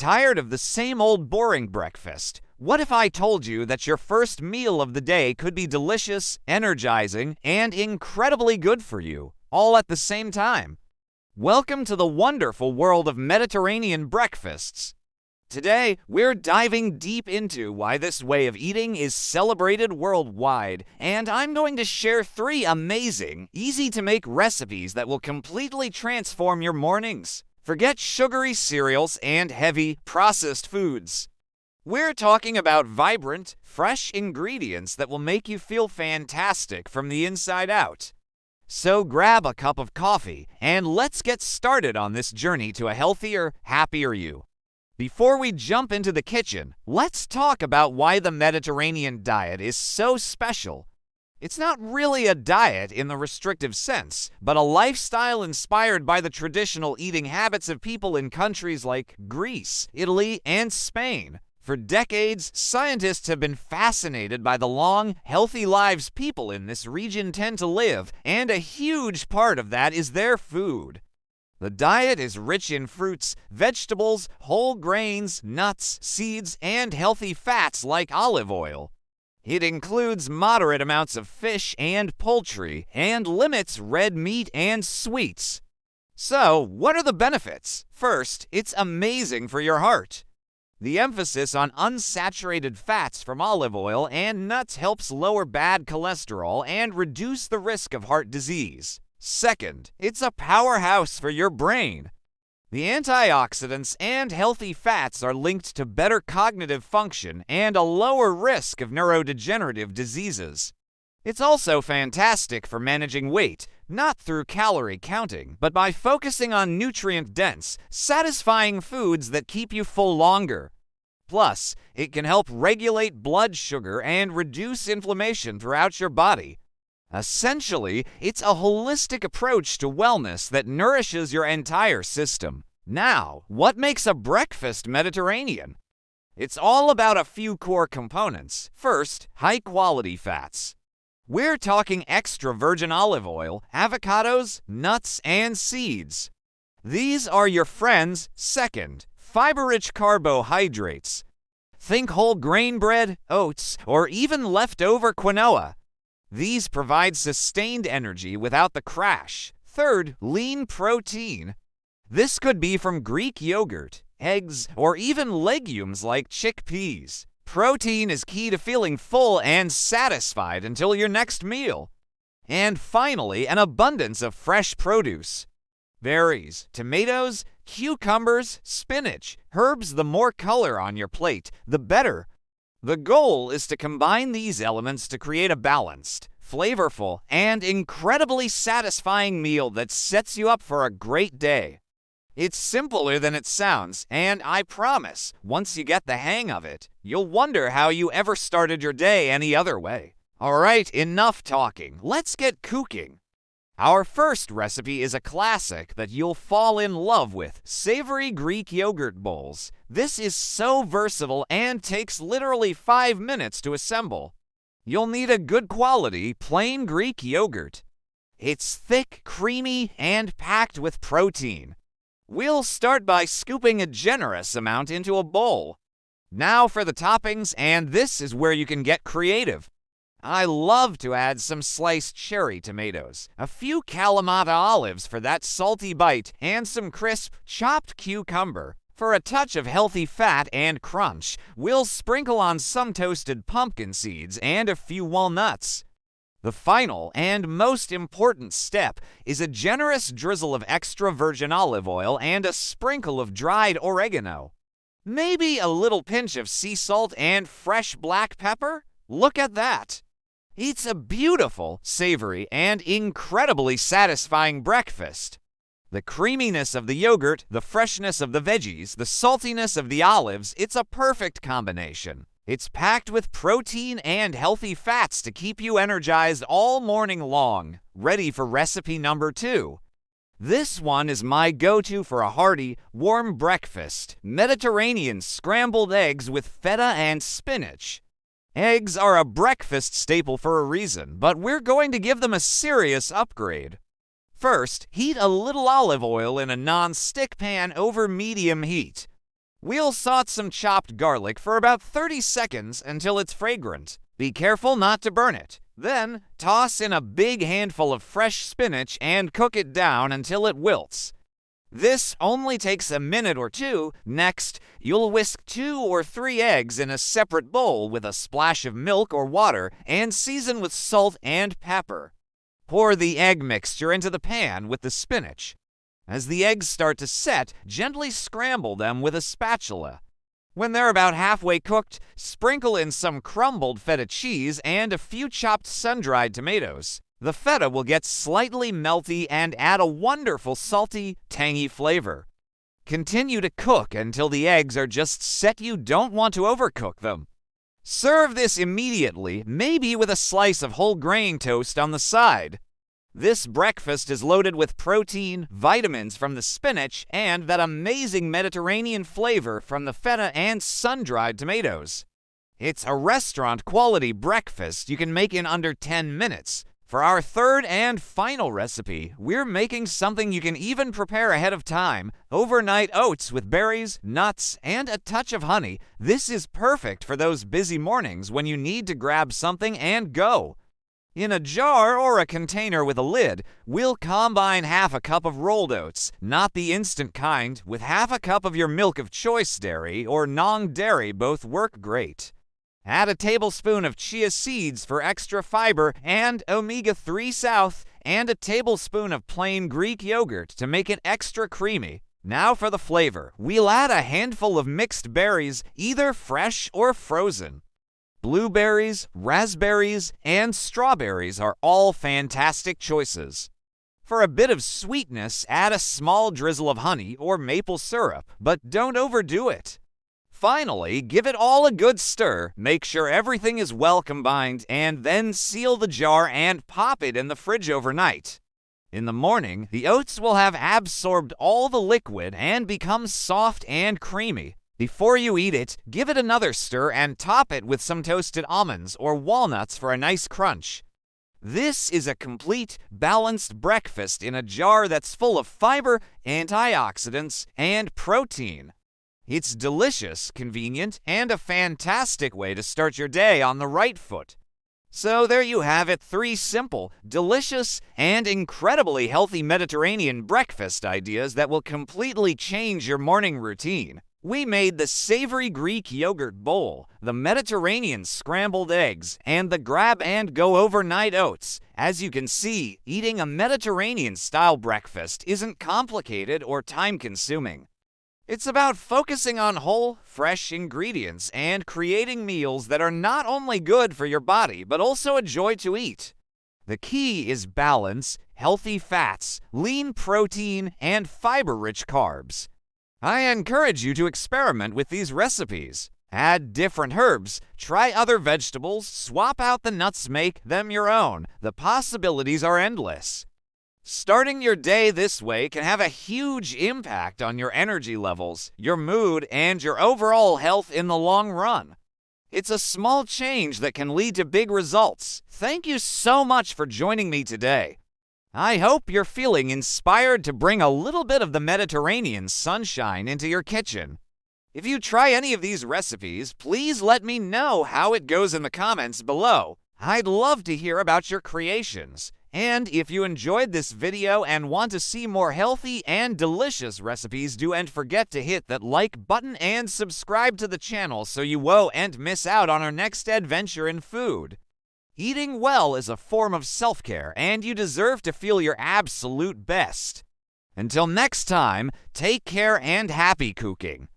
Tired of the same old boring breakfast? What if I told you that your first meal of the day could be delicious, energizing, and incredibly good for you, all at the same time? Welcome to the wonderful world of Mediterranean breakfasts. Today, we're diving deep into why this way of eating is celebrated worldwide, and I'm going to share 3 amazing, easy-to-make recipes that will completely transform your mornings. Forget sugary cereals and heavy, processed foods. We're talking about vibrant, fresh ingredients that will make you feel fantastic from the inside out. So grab a cup of coffee, and let's get started on this journey to a healthier, happier you. Before we jump into the kitchen, let's talk about why the Mediterranean diet is so special. It's not really a diet in the restrictive sense, but a lifestyle inspired by the traditional eating habits of people in countries like Greece, Italy, and Spain. For decades, scientists have been fascinated by the long, healthy lives people in this region tend to live, and a huge part of that is their food. The diet is rich in fruits, vegetables, whole grains, nuts, seeds, and healthy fats like olive oil. It includes moderate amounts of fish and poultry, and limits red meat and sweets. So, what are the benefits? First, it's amazing for your heart. The emphasis on unsaturated fats from olive oil and nuts helps lower bad cholesterol and reduce the risk of heart disease. Second, it's a powerhouse for your brain. The antioxidants and healthy fats are linked to better cognitive function and a lower risk of neurodegenerative diseases. It's also fantastic for managing weight, not through calorie counting, but by focusing on nutrient-dense, satisfying foods that keep you full longer. Plus, it can help regulate blood sugar and reduce inflammation throughout your body. Essentially, it's a holistic approach to wellness that nourishes your entire system. Now, what makes a breakfast Mediterranean? It's all about a few core components. First, high-quality fats. We're talking extra virgin olive oil, avocados, nuts, and seeds. These are your friends. Second, fiber-rich carbohydrates. Think whole grain bread, oats, or even leftover quinoa. These provide sustained energy without the crash. Third, lean protein. This could be from Greek yogurt, eggs, or even legumes like chickpeas. Protein is key to feeling full and satisfied until your next meal. And finally, an abundance of fresh produce. Berries, tomatoes, cucumbers, spinach, herbs. The more color on your plate, the better. The goal is to combine these elements to create a balanced, flavorful, and incredibly satisfying meal that sets you up for a great day. It's simpler than it sounds, and I promise, once you get the hang of it, you'll wonder how you ever started your day any other way. Alright, enough talking. Let's get cooking. Our first recipe is a classic that you'll fall in love with, savory Greek yogurt bowls. This is so versatile and takes literally 5 minutes to assemble. You'll need a good quality, plain Greek yogurt. It's thick, creamy, and packed with protein. We'll start by scooping a generous amount into a bowl. Now for the toppings, and this is where you can get creative. I love to add some sliced cherry tomatoes, a few Kalamata olives for that salty bite, and some crisp, chopped cucumber. For a touch of healthy fat and crunch, we'll sprinkle on some toasted pumpkin seeds and a few walnuts. The final and most important step is a generous drizzle of extra virgin olive oil and a sprinkle of dried oregano. Maybe a little pinch of sea salt and fresh black pepper? Look at that! It's a beautiful, savory, and incredibly satisfying breakfast. The creaminess of the yogurt, the freshness of the veggies, the saltiness of the olives, it's a perfect combination. It's packed with protein and healthy fats to keep you energized all morning long. Ready for recipe number 2. This one is my go-to for a hearty, warm breakfast. Mediterranean scrambled eggs with feta and spinach. Eggs are a breakfast staple for a reason, but we're going to give them a serious upgrade. First, heat a little olive oil in a non-stick pan over medium heat. We'll saute some chopped garlic for about 30 seconds until it's fragrant. Be careful not to burn it. Then, toss in a big handful of fresh spinach and cook it down until it wilts. This only takes a minute or two. Next, you'll whisk 2 or 3 eggs in a separate bowl with a splash of milk or water and season with salt and pepper. Pour the egg mixture into the pan with the spinach. As the eggs start to set, gently scramble them with a spatula. When they're about halfway cooked, sprinkle in some crumbled feta cheese and a few chopped sun-dried tomatoes. The feta will get slightly melty and add a wonderful salty, tangy flavor. Continue to cook until the eggs are just set. You don't want to overcook them. Serve this immediately, maybe with a slice of whole grain toast on the side. This breakfast is loaded with protein, vitamins from the spinach, and that amazing Mediterranean flavor from the feta and sun-dried tomatoes. It's a restaurant-quality breakfast you can make in under 10 minutes. For our third and final recipe, we're making something you can even prepare ahead of time: overnight oats with berries, nuts, and a touch of honey. This is perfect for those busy mornings when you need to grab something and go. In a jar or a container with a lid, we'll combine half a cup of rolled oats, not the instant kind, with half a cup of your milk of choice dairy or non-dairy. Both work great. Add a tablespoon of chia seeds for extra fiber and omega-3 South, and a tablespoon of plain Greek yogurt to make it extra creamy. Now for the flavor. We'll add a handful of mixed berries, either fresh or frozen. Blueberries, raspberries, and strawberries are all fantastic choices. For a bit of sweetness, add a small drizzle of honey or maple syrup, but don't overdo it. Finally, give it all a good stir, make sure everything is well combined, and then seal the jar and pop it in the fridge overnight. In the morning, the oats will have absorbed all the liquid and become soft and creamy. Before you eat it, give it another stir and top it with some toasted almonds or walnuts for a nice crunch. This is a complete, balanced breakfast in a jar that's full of fiber, antioxidants, and protein. It's delicious, convenient, and a fantastic way to start your day on the right foot. So there you have it, 3 simple, delicious, and incredibly healthy Mediterranean breakfast ideas that will completely change your morning routine. We made the savory Greek yogurt bowl, the Mediterranean scrambled eggs, and the grab-and-go overnight oats. As you can see, eating a Mediterranean-style breakfast isn't complicated or time-consuming. It's about focusing on whole, fresh ingredients and creating meals that are not only good for your body, but also a joy to eat. The key is balance, healthy fats, lean protein, and fiber-rich carbs. I encourage you to experiment with these recipes. Add different herbs, try other vegetables, swap out the nuts, make them your own. The possibilities are endless. Starting your day this way can have a huge impact on your energy levels, your mood, and your overall health in the long run. It's a small change that can lead to big results. Thank you so much for joining me today. I hope you're feeling inspired to bring a little bit of the Mediterranean sunshine into your kitchen. If you try any of these recipes, please let me know how it goes in the comments below. I'd love to hear about your creations. And if you enjoyed this video and want to see more healthy and delicious recipes, don't forget to hit that like button and subscribe to the channel so you won't miss out on our next adventure in food. Eating well is a form of self-care, and you deserve to feel your absolute best. Until next time, take care and happy cooking.